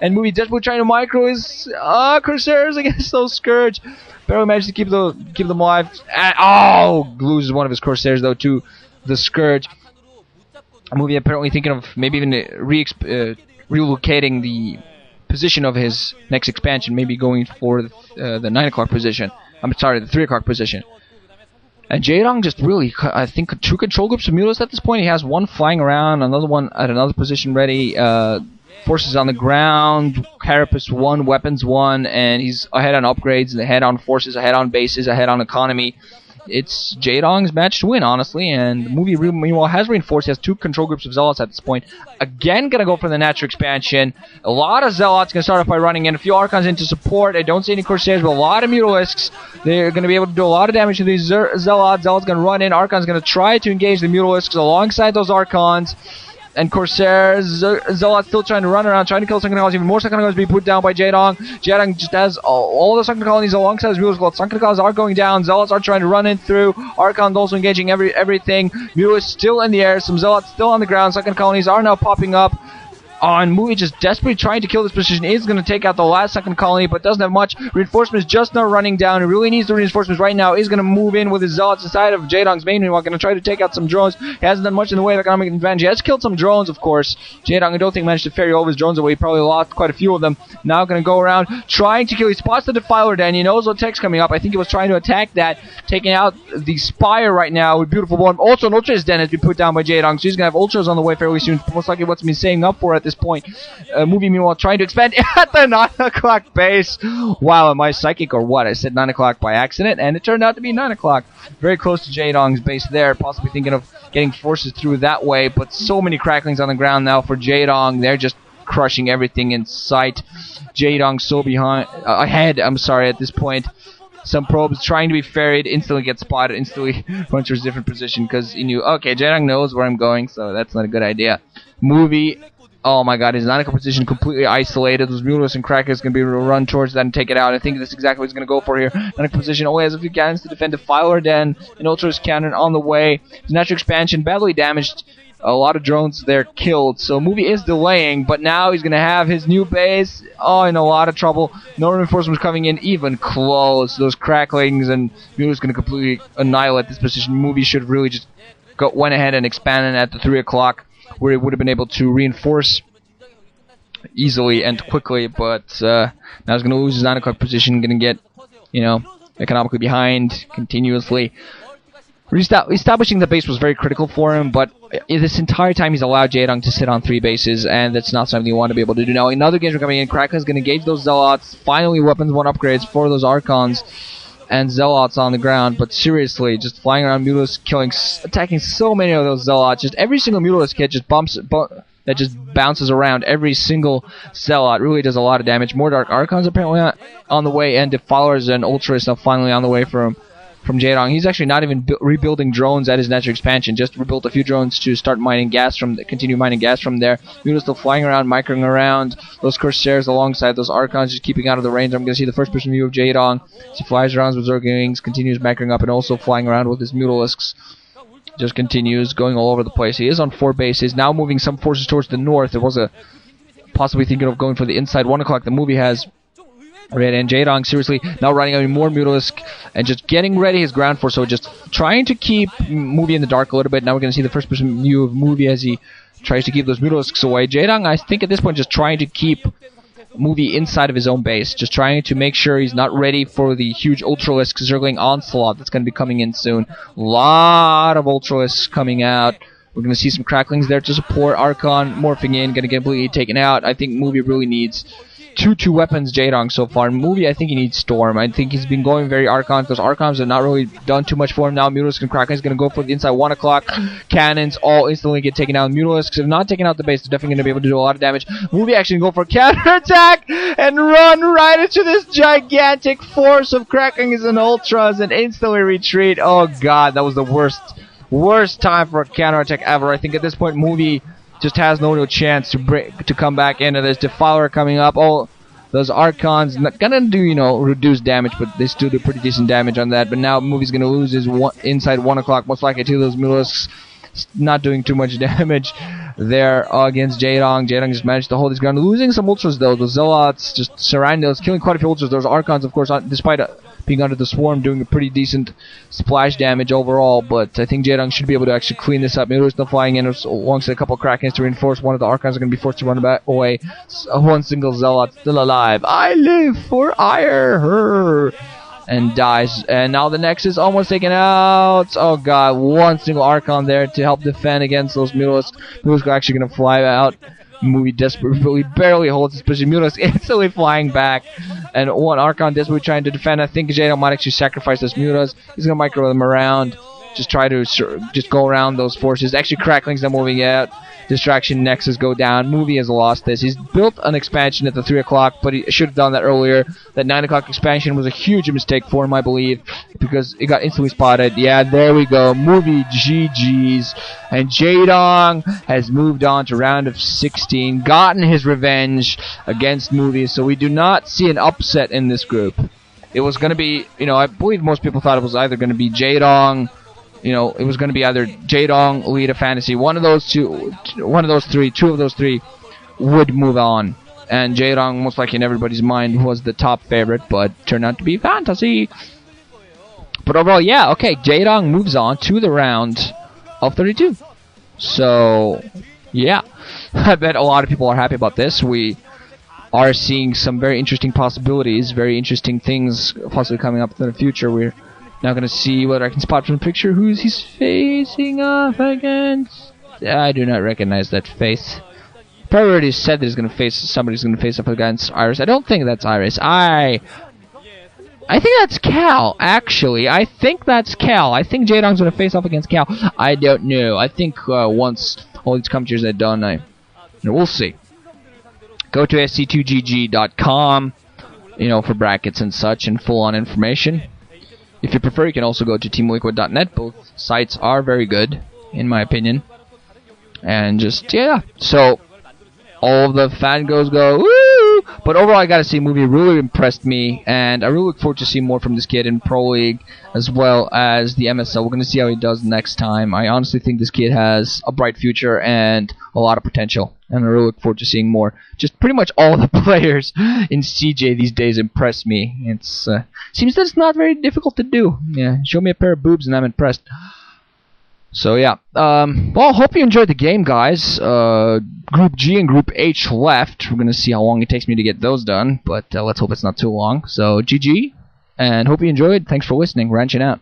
And Movie desperately trying to micro his Corsairs against those Scourge. Barely managed to keep them alive. And, loses one of his Corsairs though to the Scourge. Movie apparently thinking of maybe even relocating the position of his next expansion, maybe going for the 9 o'clock position. I'm sorry, the 3 o'clock position. And Jaedong just really, I think, 2 control groups of Mutas at this point. He has one flying around, another one at another position ready. Forces on the ground, Carapace 1, weapons 1, and he's ahead on upgrades, ahead on forces, ahead on bases, ahead on economy. It's Jaedong's match to win, honestly, and the Movie meanwhile has reinforced. He has 2 control groups of Zealots at this point. Again, gonna go for the natural expansion. A lot of Zealots gonna start off by running in. A few Archons into support. I don't see any Corsairs, but a lot of Mutalisks. They're gonna be able to do a lot of damage to these Zealots. Zealots gonna run in. Archons gonna try to engage the Mutalisks alongside those Archons. And Corsairs, Zealots still trying to run around, trying to kill Sunken Colonies. Even more Sunken Colonies being put down by Jaedong. Jaedong just has all the Sunken Colonies alongside his Mutalisks. Sunken Colonies are going down. Zealots are trying to run in through. Archons also engaging everything. Mutalisks still in the air. Some Zealots still on the ground. Sunken Colonies are now popping up. And Movie just desperately trying to kill this position. Is going to take out the last second colony, but doesn't have much. Reinforcements just now running down. He really needs the reinforcements right now. Is going to move in with his Zealots inside of Jaedong's main. Meanwhile, going to try to take out some drones. He hasn't done much in the way of economic advantage. He has killed some drones, of course. Jaedong, I don't think, managed to ferry all of his drones away. He probably lost quite a few of them. Now going to go around trying to kill. He spots the Defiler Den. He knows what tech's coming up. I think he was trying to attack that, taking out the Spire right now with Beautiful Born. Also, an Ultra's Den has been put down by Jaedong, so he's going to have Ultras on the way fairly soon. Most likely what's been saving up for at this point. Movie meanwhile trying to expand at the 9 o'clock base. Wow, am I psychic or what? I said 9 o'clock by accident, and it turned out to be 9 o'clock. Very close to Jaedong's base there, possibly thinking of getting forces through that way, but so many cracklings on the ground now for Jaedong. They're just crushing everything in sight. Jaedong so ahead, at this point. Some probes trying to be ferried, instantly get spotted, instantly run to a different position because he knew, okay, Jaedong knows where I'm going, so that's not a good idea. Movie, oh my god, his 9 o'clock position completely isolated. Those Mutalisks and Crackers going to be able to run towards that and take it out. I think that's exactly what he's going to go for here. 9 o'clock position only has a few cannons to defend Defiler Den. An Ultra's cannon on the way. His natural expansion badly damaged. A lot of drones there killed. So Movie is delaying, but now he's going to have his new base. Oh, in a lot of trouble. No reinforcements coming in even close. Those cracklings and Mutalisks going to completely annihilate this position. Movie should really just went ahead and expanded at the 3 o'clock. Where he would have been able to reinforce easily and quickly, but now he's going to lose his 9 o'clock position, going to get, economically behind continuously. Establishing the base was very critical for him, but this entire time he's allowed Jaedong to sit on 3 bases, and that's not something you want to be able to do. Now, another engagement coming in. Kraken is going to engage those Zealots. Finally, weapons 1 upgrades for those Archons and Zealots on the ground, but seriously, just flying around Mutalisks, attacking so many of those Zealots. Just every single Mutalisk hit just bounces around every single Zealot. Really does a lot of damage. More Dark Archons apparently on the way, and Defilers and Ultras now finally on the way from Jaedong. He's actually not even rebuilding drones at his natural expansion. Just rebuilt a few drones to start continue mining gas from there. Mutalisks still flying around, microing around. Those Corsairs alongside those Archons just keeping out of the range. I'm going to see the first person view of Jaedong. He flies around with Zerg wings, continues microing up, and also flying around with his Mutalisks. Just continues going all over the place. He is on 4 bases, now moving some forces towards the north. There was possibly thinking of going for the inside 1 o'clock. The Movie has Red and Jaedong seriously now running out more Mutalisk and just getting ready his ground force. So just trying to keep Movie in the dark a little bit. Now we're going to see the first person view of Movie as he tries to keep those Mutalisks away. Jaedong, I think at this point, just trying to keep Movie inside of his own base, just trying to make sure he's not ready for the huge Ultralisk Zergling onslaught that's going to be coming in soon. A lot of Ultralisks coming out. We're going to see some cracklings there to support. Archon morphing in, going to get completely taken out. I think Movie really needs two weapons Jaedong so far. Movie, I think he needs Storm. I think he's been going very Archon, because Archons have not really done too much for him now. Mutalisk and Kraken is going to go for the inside 1 o'clock. Cannons all instantly get taken out. Mutalisks have not taken out the base. They're definitely going to be able to do a lot of damage. Movie actually go for a counterattack and run right into this gigantic force of Krakens and Ultras and instantly retreat. Oh god, that was the worst time for a counterattack ever. I think at this point Movie just has no real chance to come back into this. Defiler coming up. Oh, those Archons not gonna do, reduced damage, but they still do pretty decent damage on that. But now Movie's gonna lose his inside 1 o'clock, most likely to those Mutalisks. not doing too much damage there against Jaedong. Jaedong just managed to hold his ground, losing some ultras though. Those zealots just surrounding us, killing quite a few ultras. Those archons, of course, despite being under the swarm, doing a pretty decent splash damage overall. But I think Jaedong should be able to actually clean this up. Miru is still flying in alongside a couple of Krakens to reinforce. One of the archons are going to be forced to run back away. One single zealot still alive. I live for ire. And dies. And now the Nexus is almost taken out. Oh god, one single Archon there to help defend against those Mutalisks. Mutalisks are actually going to fly out. Movie desperately barely holds his position. Mutalisk instantly flying back. And one Archon desperately trying to defend. I think Jaedong might actually sacrifice this Mutalisk. He's going to micro them around. Just try to just go around those forces. Actually, Crackling's not moving out. Distraction Nexus go down. Movie has lost this. He's built an expansion at the 3 o'clock, but he should have done that earlier. That 9 o'clock expansion was a huge mistake for him, I believe, because it got instantly spotted. Yeah, there we go. Movie GG's. And Jaedong has moved on to round of 16, gotten his revenge against Movie, so we do not see an upset in this group. It was going to be, I believe most people thought it was either going to be Jaedong. It was going to be either Jaedong, Elite Fantasy. Two of those three would move on. And Jaedong, most likely in everybody's mind, was the top favorite, but turned out to be Fantasy. But overall, yeah, okay, Jaedong moves on to the round of 32. So, yeah, I bet a lot of people are happy about this. We are seeing some very interesting possibilities, very interesting things possibly coming up in the future. We're now going to see whether I can spot from the picture who he's facing off against. I do not recognize that face. Probably already said that somebody's going to face up against Iris. I don't think that's Iris. I think that's Cal, actually. I think that's Cal. I think Jaedong's going to face off against Cal. I don't know. I think once all these commentaries are done, we'll see. Go to sc2gg.com, for brackets and such and full-on information. If you prefer, you can also go to teamliquid.net. Both sites are very good, in my opinion. And just, yeah. So, all of the fangos go, woo! But overall, I gotta say, movie really impressed me. And I really look forward to seeing more from this kid in Pro League, as well as the MSL. We're gonna see how he does next time. I honestly think this kid has a bright future and a lot of potential. And I really look forward to seeing more. Just pretty much all the players in CJ these days impress me. It's seems that it's not very difficult to do. Yeah, show me a pair of boobs and I'm impressed. So yeah, well, hope you enjoyed the game, guys. Group G and Group H left. We're gonna see how long it takes me to get those done, but let's hope it's not too long. So GG, and hope you enjoyed. Thanks for listening. Ranching out.